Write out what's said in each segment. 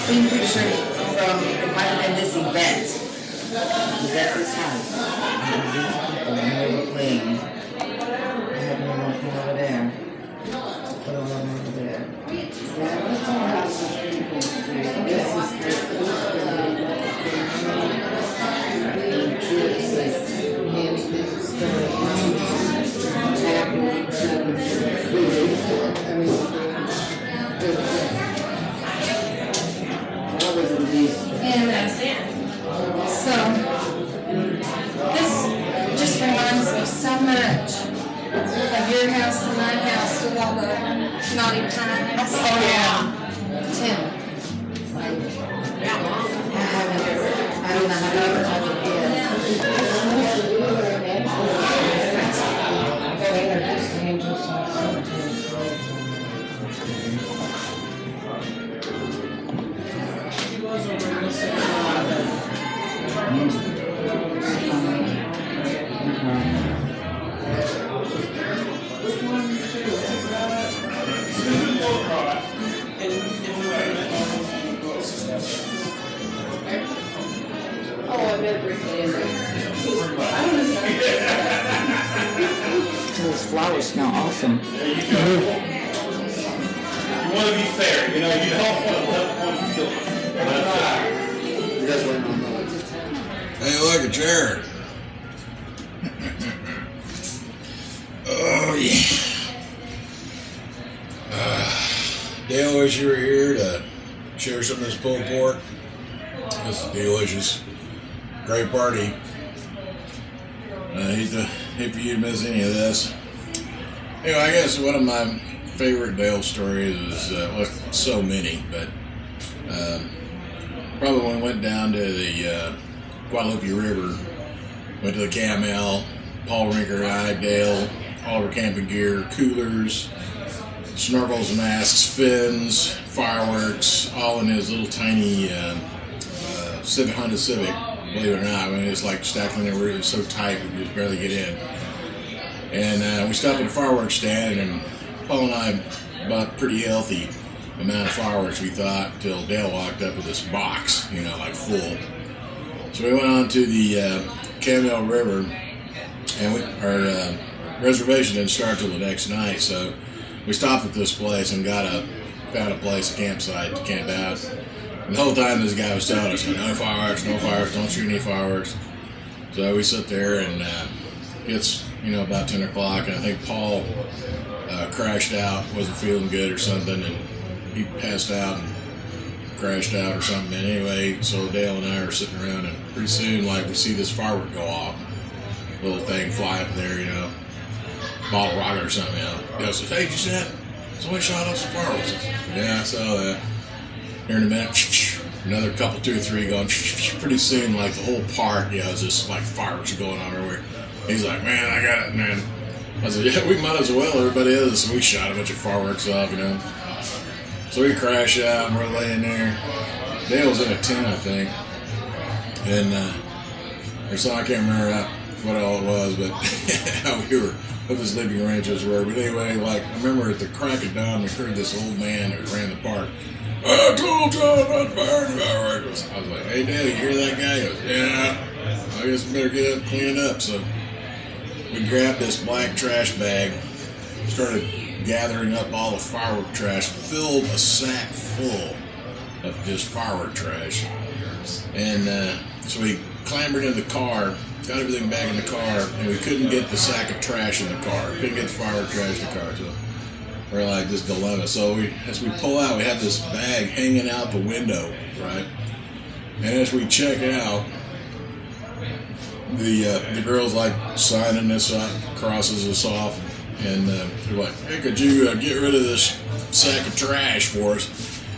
seen pictures from, it might have been this event. It was at this house. And these people, and they were playing. I had no one come over there. Put on over there. Yeah, let's talk about some people. This is So, this just reminds me so much of your house and my house with all the naughty times. oh yeah. Tim. I don't know how to advertise it Those flowers smell awesome. There you go. You want to be fair, you know, you don't want to let one feel You guys want to know? Hey, look at Jared. Oh, yeah. Dale, wish you were here to share some of this pulled pork. This is delicious. Great party. Hate for you to miss any of this. Anyway, I guess one of my favorite Dale stories is, well, so many, but probably when we went down to the Guadalupe River, went to the Camel, Paul Rinker, I, Dale, all of our camping gear, coolers, snorkels, masks, fins, fireworks, all in his little tiny Civic, Honda Civic. Believe it or not, I mean, it's like stacked on the roof. It's so tight we could just barely get in. And we stopped at a fireworks stand, and Paul and I bought a pretty healthy amount of fireworks, we thought, until Dale walked up with this box, you know, like full. So we went on to the Camel River, and our reservation didn't start till the next night, so we stopped at this place and found a place, a campsite to camp out. And the whole time this guy was telling us, no fireworks, don't shoot any fireworks. So we sit there, and it's, you know, about 10 o'clock, and I think Paul crashed out, wasn't feeling good or something, and he passed out and crashed out or something. And anyway, so Dale and I are sitting around, and pretty soon, like, we see this firework go off. Little thing fly up there, you know, ball rocket or something, you know. Dale says, hey, did you see that? Somebody shot off some fireworks. Yeah, I saw that. Here in a minute, another couple, 2 or 3 going. Pretty soon, like, the whole park, you know, is just like fireworks going on everywhere. He's like, man, I got it, man. I said, yeah, we might as well. Everybody is. So we shot a bunch of fireworks off, you know. So we crash out, and we're laying there. Dale was in a tent, I think. And, or something, I can't remember what all it was, but how we were, what the sleeping arrangements were. But anyway, like, I remember at the crack of dawn, we heard this old man who ran the park. I told John not to fire the fireworks. I was like, hey, Dale, you hear that guy? He goes, yeah, I guess we better get up and clean it up. So we grabbed this black trash bag, started gathering up all the firework trash, filled a sack full of just firework trash. And so we clambered in the car, got everything back in the car, and we couldn't get the sack of trash in the car. We couldn't get the firework trash in the car. So we're like this dilemma. So as we pull out, we have this bag hanging out the window, right? And as we check out, the girl's like signing this up, crosses us off, and they're like, hey, could you get rid of this sack of trash for us?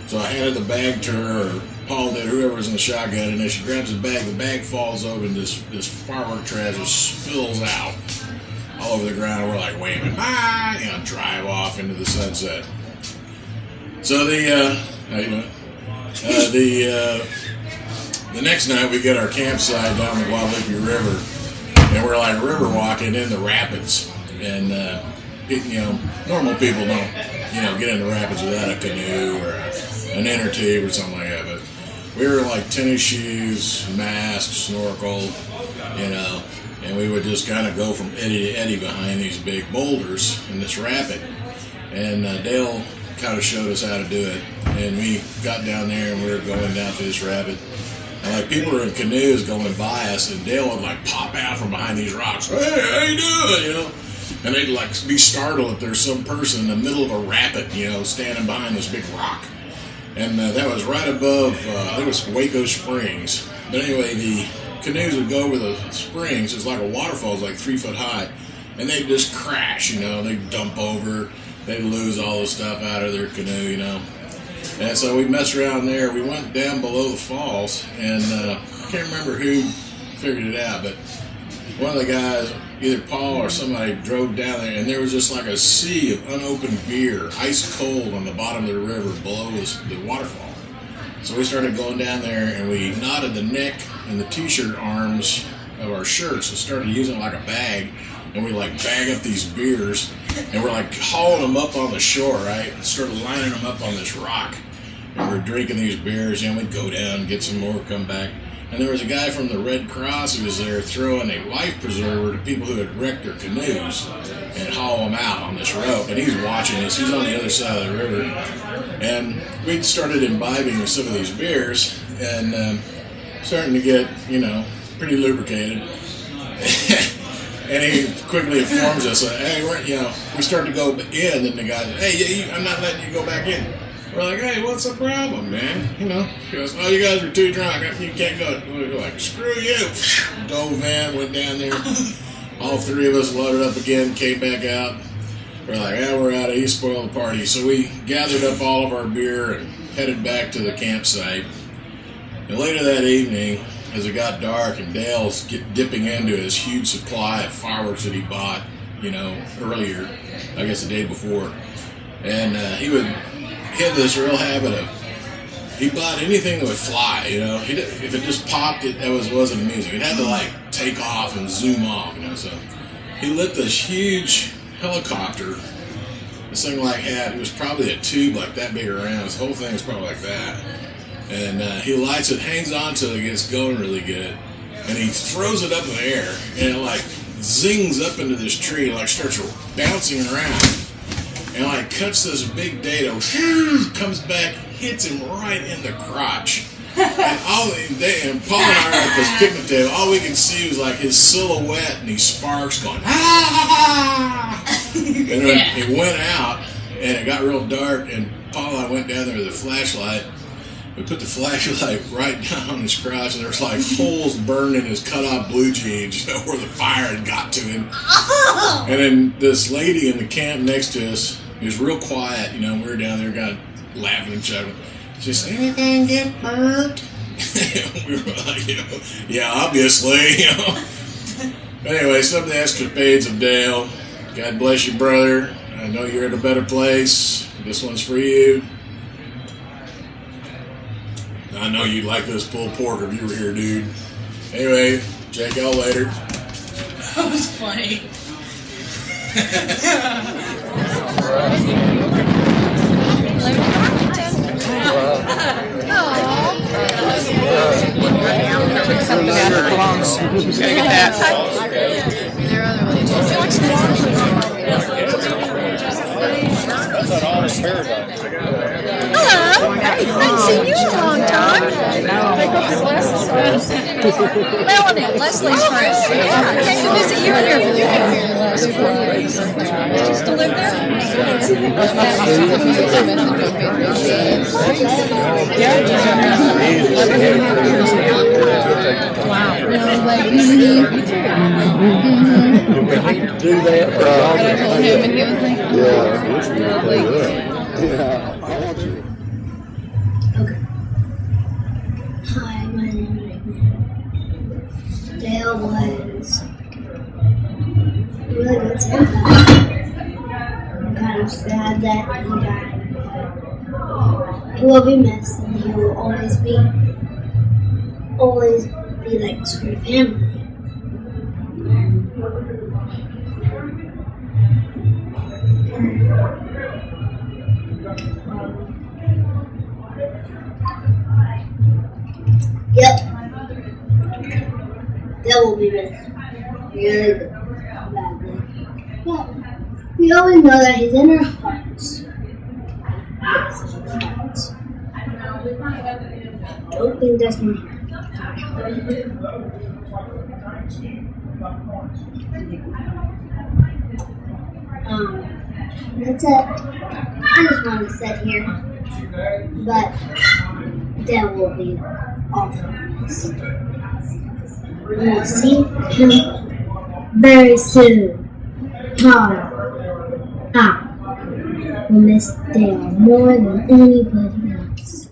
So I handed the bag to her, or Paul did, whoever was in the shotgun, and as she grabs the bag falls over, and this firework trash just spills out all over the ground. We're like waving, bye, and drive off into the sunset. So how you doing? The next night we get our campsite down the Guadalupe River, and we're like river walking in the rapids, and you know, normal people don't, you know, get in the rapids without a canoe or an inner tube or something like that. But we were like tennis shoes, mask, snorkel, you know, and we would just kind of go from eddy to eddy behind these big boulders in this rapid. And Dale kind of showed us how to do it, and we got down there and we were going down through this rapid. And like people were in canoes going by us, and Dale would like pop out from behind these rocks. Hey, how you doing? You know, and they'd like be startled if there's some person in the middle of a rapid, you know, standing behind this big rock. And that was right above, I think it was Waco Springs. But anyway, the canoes would go over the springs. It's like a waterfall, it's like 3 foot high, and they'd just crash. You know, they'd dump over, they'd lose all the stuff out of their canoe. You know. And so we messed around there. We went down below the falls, and I can't remember who figured it out, but one of the guys, either Paul or somebody, drove down there, and there was just like a sea of unopened beer, ice cold on the bottom of the river below the waterfall. So we started going down there, and we knotted the neck and the t-shirt arms of our shirts and started using it like a bag, and we like bag up these beers, and we're like hauling them up on the shore, right? And started lining them up on this rock, and we're drinking these beers, and we'd go down, get some more, come back. And there was a guy from the Red Cross who was there throwing a life preserver to people who had wrecked their canoes and haul them out on this rope. And he's watching us. He's on the other side of the river. And we'd started imbibing with some of these beers and starting to get, you know, pretty lubricated. And he quickly informs us, hey, we start to go in, and the guy says, hey, I'm not letting you go back in. We're like, hey, what's the problem, man? You know, he goes, oh, you guys are too drunk. You can't go. We're like, screw you. Dove in, went down there. All three of us loaded up again, came back out. We're like, yeah, we're out of here, spoil the party. So we gathered up all of our beer and headed back to the campsite. And later that evening, as it got dark and Dale's dipping into his huge supply of fireworks that he bought, you know, earlier, I guess the day before. And he had this real habit of, he bought anything that would fly, you know. If it just popped, that wasn't amusing. It had to like take off and zoom off, you know. So he lit this huge helicopter. This thing like it was probably a tube like that big around. This whole thing was probably like that. And he lights it, hangs on till it gets going really good, and he throws it up in the air, and it like zings up into this tree, like starts bouncing around. And like cuts this big dado, comes back, hits him right in the crotch. And Paul and I are at this picnic table. All we can see was like his silhouette and these sparks going, ah! And then it went out, and it got real dark. And Paul and I went down there with a flashlight. We put the flashlight right down on his crotch, and there was like holes burned in his cut-off blue jeans, you know, where the fire had got to him. And then this lady in the camp next to us, he was real quiet, you know, we were down there kind of laughing and chuckling. She said, anything get burnt? We were like, you know, yeah, obviously, you know. Anyway, some of the escapades of Dale. God bless you, brother. I know you're in a better place. This one's for you. I know you'd like this pulled pork if you were here, dude. Anyway, check y'all later. That was funny. Hello. Hey, haven't seen you in a long time. Melanie, Leslie's friend. Yeah, I came to visit you in your Did you still live there? Wow. Do that. I told him and he was like, Yeah, I want you. Okay. Hi, my name is Nick. Dale was really good Santa. I'm kind of sad that he died, but he will be missed, and he will always be like a sweet family. Yep. Dale will be missed. Really good. Badly. But we always know that he's in our hearts. Yes, in our hearts. Don't think that's my heart. That's it. I just want to sit here. But Dale will be awful missed. We'll see him very soon. I will miss Dale more than anybody else.